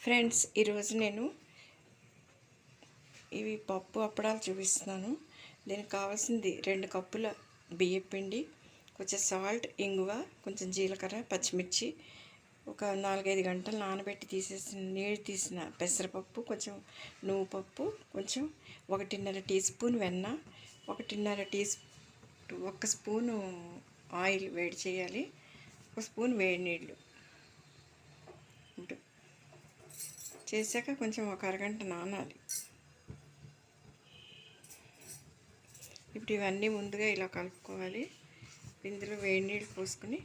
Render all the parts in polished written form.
Friends, ఈరోజు నేను ఇవి పప్పు అప్పడాలు చూపిస్తున్నాను. దీనికి కావాల్సింది 2 కప్పుల బియ్యం పిండి, కొంచెం సాల్ట్, ఇంగువ, కొంచెం జీలకర్ర, పచ్చిమిర్చి, ఒక 4-5 గంటలు నానబెట్టి నీళ్ళు తీసిన పెసరపప్పు, కొంచెం నువ్వు పప్పు, కొంచెం 1.5 టీ స్పూన్ వెన్న, 1 స్పూను ఆయిల్ వేడి చేయాలి, 1 స్పూన్ వేడి నీళ్ళు చేశాక కొంచెం ఒక అరగంట నానాలి. ఇప్పుడు ఇవన్నీ ముందుగా ఇలా కలుపుకోవాలి. ఇందులో వేడి నీళ్ళు పోసుకొని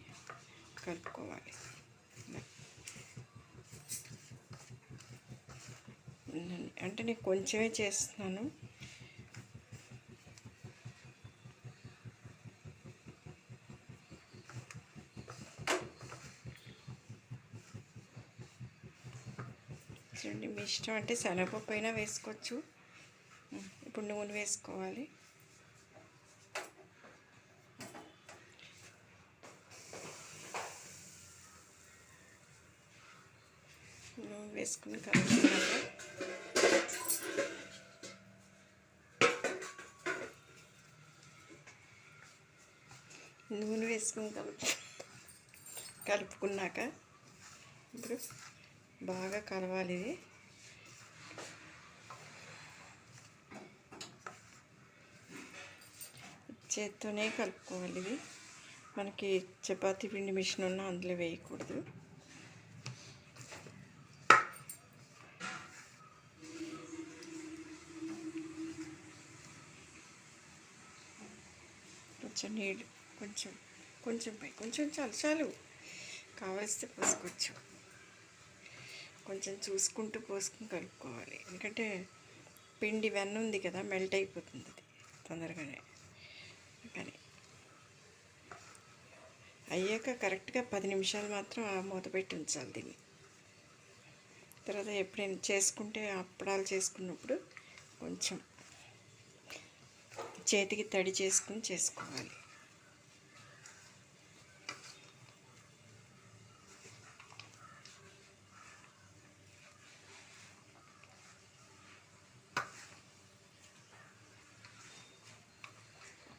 కలుపుకోవాలి. అంటే నేను కొంచెమే చేస్తున్నాను. చూడండి, మీ ఇష్టం, అంటే శనగపప్పు అయినా వేసుకోవచ్చు. ఇప్పుడు నూనె వేసుకోవాలి. నూనె వేసుకుని కలుపుకున్నాక కలుపుకున్నాక ఇప్పుడు బాగా కలవాలి. ఇది చేత్తోనే కలుపుకోవాలి. ఇది మనకి చపాతీ పిండి మిషన్ ఉన్నా అందులో వేయకూడదు. కొంచెం నీళ్ళు, కొంచెం పై, కొంచెం చాలు కావలిస్తే పోసుకోవచ్చు. కొంచెం చూసుకుంటూ పోసుకుని కలుపుకోవాలి. ఎందుకంటే పిండి వెన్న ఉంది కదా, మెల్ట్ అయిపోతుంది అది తొందరగానే. కానీ అయ్యాక కరెక్ట్గా 10 నిమిషాలు మాత్రం మూత పెట్టి ఉంచాలి దీన్ని. తర్వాత ఎప్పుడైనా చేసుకుంటే, అప్పడాలు చేసుకున్నప్పుడు కొంచెం చేతికి తడి చేసుకుని చేసుకోవాలి.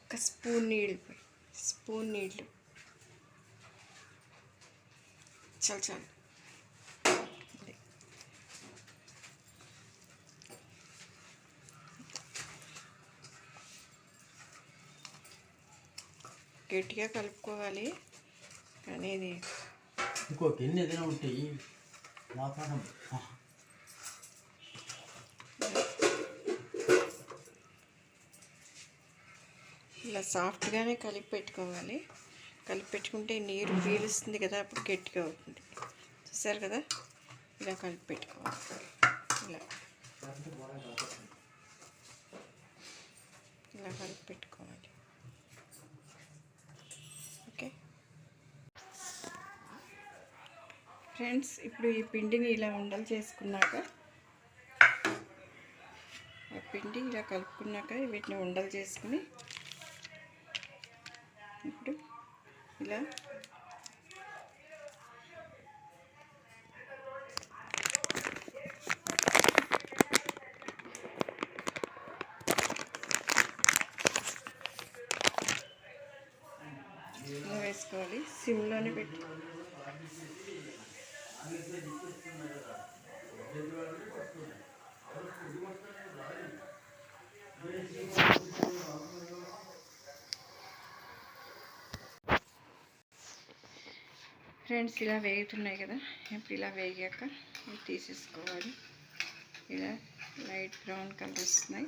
ఒక స్పూన్ నీళ్ళు చాలు. గట్టిగా కలుపుకోవాలి. కానీ ఇది ఉంటాయి. ఇలా సాఫ్ట్గానే కలిపి పెట్టుకోవాలి. కలిపి పెట్టుకుంటే నీరు పీలుస్తుంది కదా, అప్పుడు గట్టిగా అవుతుంది. చూసారు కదా, ఇలా కలిపి పెట్టుకోవాలి. ఇలా కలిపి పెట్టుకోవాలి. ఓకే ఫ్రెండ్స్, ఇప్పుడు ఈ పిండిని ఇలా ఉండలు చేసుకున్నాక, ఆ పిండి ఇలా కలుపుకున్నాక వీటిని ఉండలు చేసుకుని ఇప్పుడు ఇలా వేసుకోవాలి. సిమ్లోనే పెట్టి ఫ్రెండ్స్, ఇలా వేగుతున్నాయి కదా. ఇప్పుడు ఇలా వేగాక తీసేసుకోవాలి. ఇలా లైట్ బ్రౌన్ కలర్ వస్తున్నాయి.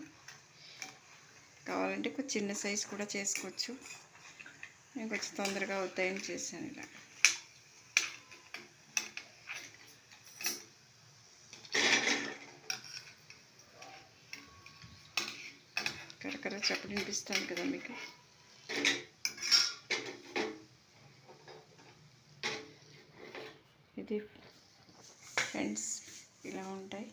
కావాలంటే కొంచెం చిన్న సైజు కూడా చేసుకోవచ్చు. నేను కొంచెం తొందరగా అవుతాయని చేశాను. ఇలా కరకర చప్పుడు వినిపిస్తాను కదా మీకు. ఇది ఫ్రెండ్స్ ఇలా ఉంటాయి.